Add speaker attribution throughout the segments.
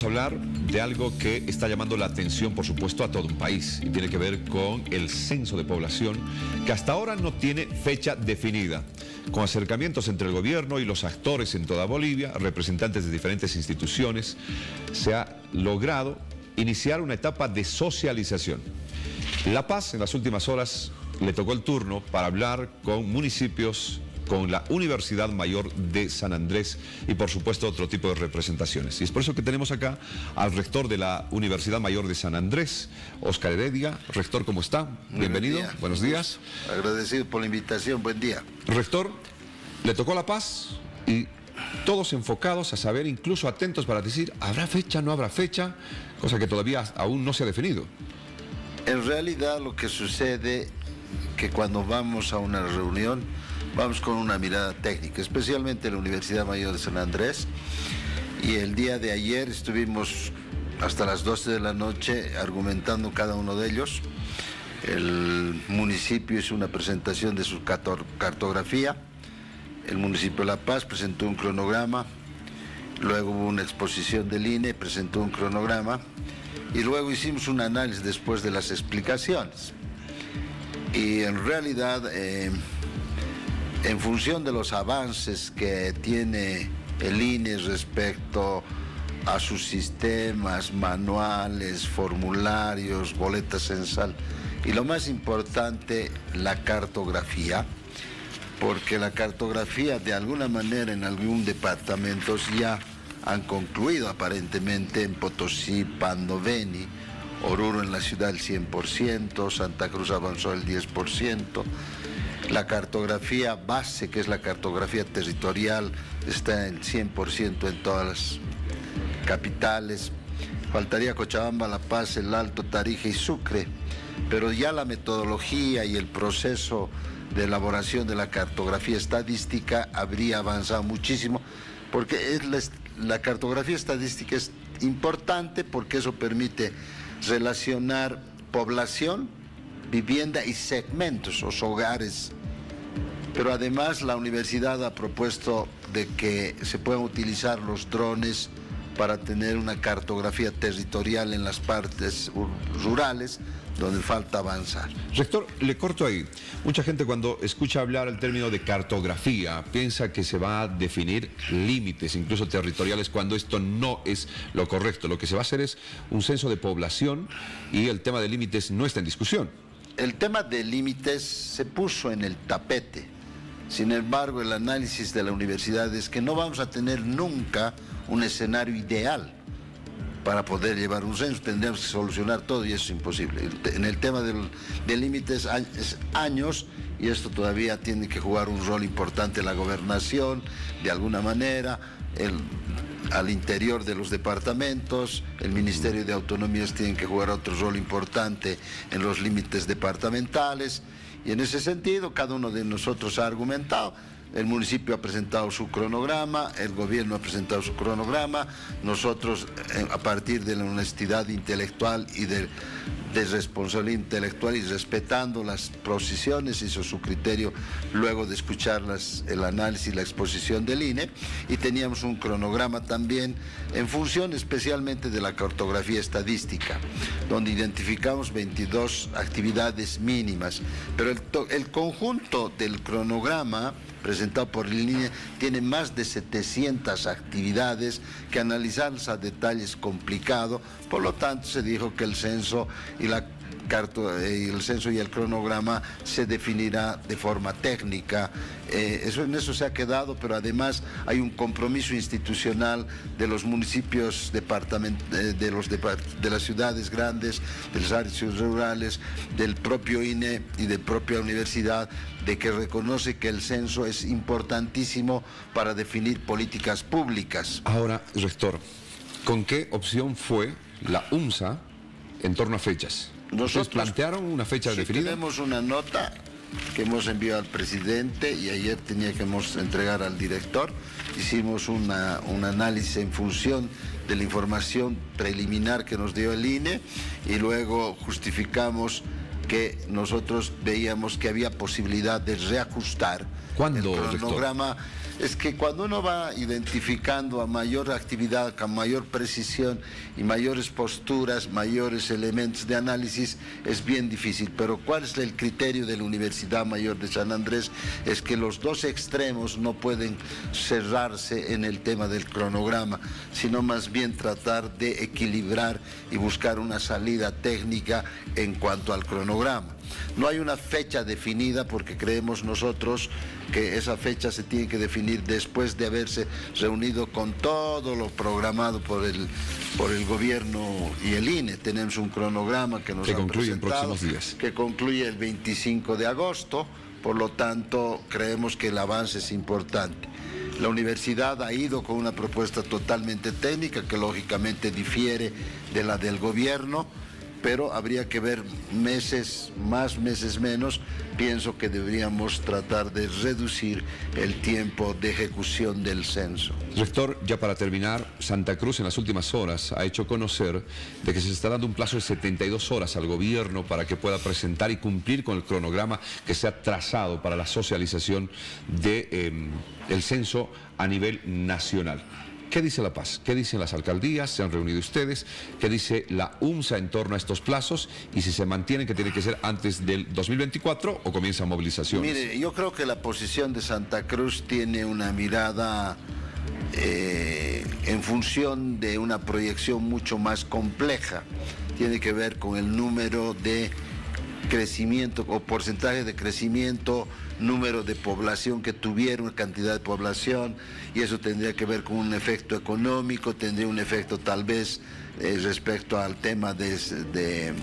Speaker 1: Hablar de algo que está llamando la atención, por supuesto, a todo un país y tiene que ver con el censo de población, que hasta ahora no tiene fecha definida. Con acercamientos entre el gobierno y los actores en toda Bolivia, representantes de diferentes instituciones, se ha logrado iniciar una etapa de socialización. La Paz, en las últimas horas, le tocó el turno para hablar con municipios, con la Universidad Mayor de San Andrés y por supuesto otro tipo de representaciones. Y es por eso que tenemos acá al rector de la Universidad Mayor de San Andrés, Oscar Heredia. Rector, ¿cómo está? Bienvenido. Buenos días.
Speaker 2: Agradecido por la invitación, buen día.
Speaker 1: Rector, le tocó La Paz y todos enfocados a saber, incluso atentos para decir, ¿habrá fecha, no habrá fecha? Cosa que todavía aún no se ha definido.
Speaker 2: En realidad lo que sucede que cuando vamos a una reunión vamos con una mirada técnica, especialmente la Universidad Mayor de San Andrés, y el día de ayer estuvimos hasta las 12 de la noche argumentando cada uno de ellos. El municipio hizo una presentación de su cartografía, el municipio de La Paz presentó un cronograma, luego hubo una exposición del INE, presentó un cronograma, y luego hicimos un análisis después de las explicaciones. Y en realidad, en función de los avances que tiene el INE respecto a sus sistemas, manuales, formularios, boletas censal, y lo más importante, la cartografía, porque la cartografía de alguna manera en algún departamento ya han concluido aparentemente en Potosí, Pandoveni, Oruro en la ciudad el 100%, Santa Cruz avanzó el 10%, la cartografía base, que es la cartografía territorial, está en 100% en todas las capitales, faltaría Cochabamba, La Paz, El Alto, Tarija y Sucre, pero ya la metodología y el proceso de elaboración de la cartografía estadística habría avanzado muchísimo, porque la cartografía estadística es importante porque eso permite relacionar población, vivienda y segmentos o hogares. Pero además la universidad ha propuesto de que se puedan utilizar los drones para tener una cartografía territorial en las partes rurales donde falta avanzar.
Speaker 1: Rector, le corto ahí. Mucha gente cuando escucha hablar el término de cartografía piensa que se va a definir límites, incluso territoriales, cuando esto no es lo correcto. Lo que se va a hacer es un censo de población y el tema de límites no está en discusión.
Speaker 2: El tema de límites se puso en el tapete. Sin embargo, el análisis de la universidad es que no vamos a tener nunca un escenario ideal para poder llevar un censo. Tendríamos que solucionar todo y eso es imposible. En el tema de límites es años y esto todavía tiene que jugar un rol importante la gobernación, de alguna manera, al interior de los departamentos, el Ministerio de Autonomías tiene que jugar otro rol importante en los límites departamentales, y en ese sentido cada uno de nosotros ha argumentado. El municipio ha presentado su cronograma, el gobierno ha presentado su cronograma, nosotros a partir de la honestidad intelectual y de responsabilidad intelectual y respetando las posiciones, hizo su criterio luego de escuchar el análisis y la exposición del INE, y teníamos un cronograma también en función especialmente de la cartografía estadística, donde identificamos 22 actividades mínimas, pero el conjunto del cronograma presentado por el INE tiene más de 700 actividades que analizarlas a detalle es complicado, por lo tanto se dijo que el censo y el cronograma se definirá de forma técnica. En eso se ha quedado, pero además hay un compromiso institucional de los municipios, de las ciudades grandes, de las áreas rurales, del propio INE y de propia universidad, de que reconoce que el censo es importantísimo para definir políticas públicas.
Speaker 1: Ahora, rector, ¿con qué opción fue la UNSA en torno a fechas? ¿Ustedes plantearon una fecha definida?
Speaker 2: Tenemos una nota que hemos enviado al presidente y ayer teníamos que entregar al director. Hicimos un análisis en función de la información preliminar que nos dio el INE y luego justificamos que nosotros veíamos que había posibilidad de reajustar
Speaker 1: ¿Cuándo,
Speaker 2: el cronograma. es que cuando uno va identificando a mayor actividad, con mayor precisión y mayores posturas, mayores elementos de análisis, es bien difícil. Pero ¿cuál es el criterio de la Universidad Mayor de San Andrés? Es que los dos extremos no pueden cerrarse en el tema del cronograma, sino más bien tratar de equilibrar y buscar una salida técnica en cuanto al cronograma. No hay una fecha definida porque creemos nosotros que esa fecha se tiene que definir después de haberse reunido con todo lo programado por el gobierno y el INE. Tenemos un cronograma que nos han
Speaker 1: concluye en
Speaker 2: presentado,
Speaker 1: próximos días,
Speaker 2: que concluye el 25 de agosto, por lo tanto creemos que el avance es importante. La universidad ha ido con una propuesta totalmente técnica que lógicamente difiere de la del gobierno, pero habría que ver meses más, meses menos. Pienso que deberíamos tratar de reducir el tiempo de ejecución del censo.
Speaker 1: Rector, ya para terminar, Santa Cruz en las últimas horas ha hecho conocer de que se está dando un plazo de 72 horas al gobierno para que pueda presentar y cumplir con el cronograma que se ha trazado para la socialización del censo a nivel nacional. ¿Qué dice La Paz? ¿Qué dicen las alcaldías? ¿Se han reunido ustedes? ¿Qué dice la UNSA en torno a estos plazos? Y si se mantienen, que tiene que ser antes del 2024 o comienzan movilizaciones.
Speaker 2: Mire, yo creo que la posición de Santa Cruz tiene una mirada en función de una proyección mucho más compleja. Tiene que ver con el número de crecimiento o porcentaje de crecimiento, número de población que tuvieron, cantidad de población, y eso tendría que ver con un efecto económico, tendría un efecto tal vez respecto al tema de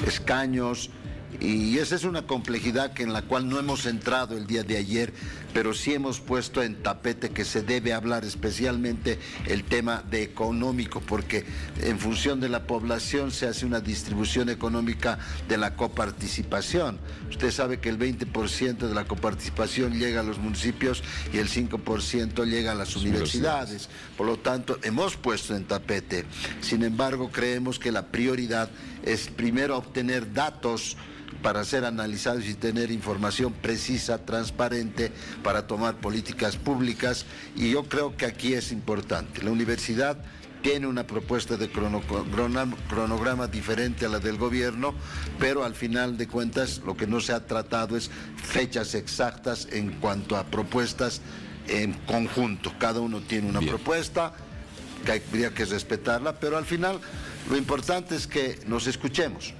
Speaker 2: escaños, y esa es una complejidad en la cual no hemos entrado el día de ayer, pero sí hemos puesto en tapete que se debe hablar especialmente el tema de económico, porque en función de la población se hace una distribución económica de la coparticipación. Usted sabe que el 20% de la coparticipación llega a los municipios y el 5% llega a las universidades. Por lo tanto, hemos puesto en tapete. Sin embargo, creemos que la prioridad es primero obtener datos para ser analizados y tener información precisa, transparente, para tomar políticas públicas, y yo creo que aquí es importante. La universidad tiene una propuesta de cronograma diferente a la del gobierno, pero al final de cuentas lo que no se ha tratado es fechas exactas en cuanto a propuestas en conjunto. Cada uno tiene una propuesta, que habría que respetarla, pero al final lo importante es que nos escuchemos,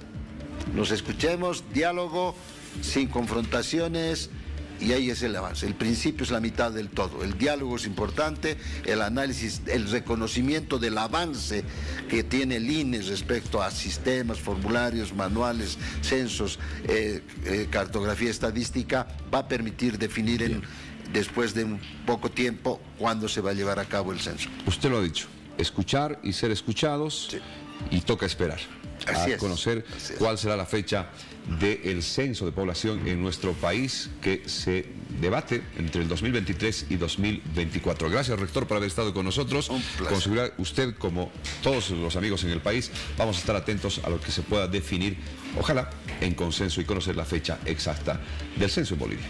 Speaker 2: diálogo, sin confrontaciones, y ahí es el avance. El principio es la mitad del todo. El diálogo es importante, el análisis, el reconocimiento del avance que tiene el INE respecto a sistemas, formularios, manuales, censos, cartografía estadística, va a permitir definir después de un poco tiempo cuándo se va a llevar a cabo el censo.
Speaker 1: Usted lo ha dicho, escuchar y ser escuchados, sí, y toca esperar a conocer cuál será la fecha del censo de población en nuestro país, que se debate entre el 2023 y 2024. Gracias, rector, por haber estado con nosotros. Con seguridad, usted, como todos los amigos en el país, vamos a estar atentos a lo que se pueda definir, ojalá en consenso, y conocer la fecha exacta del censo en Bolivia.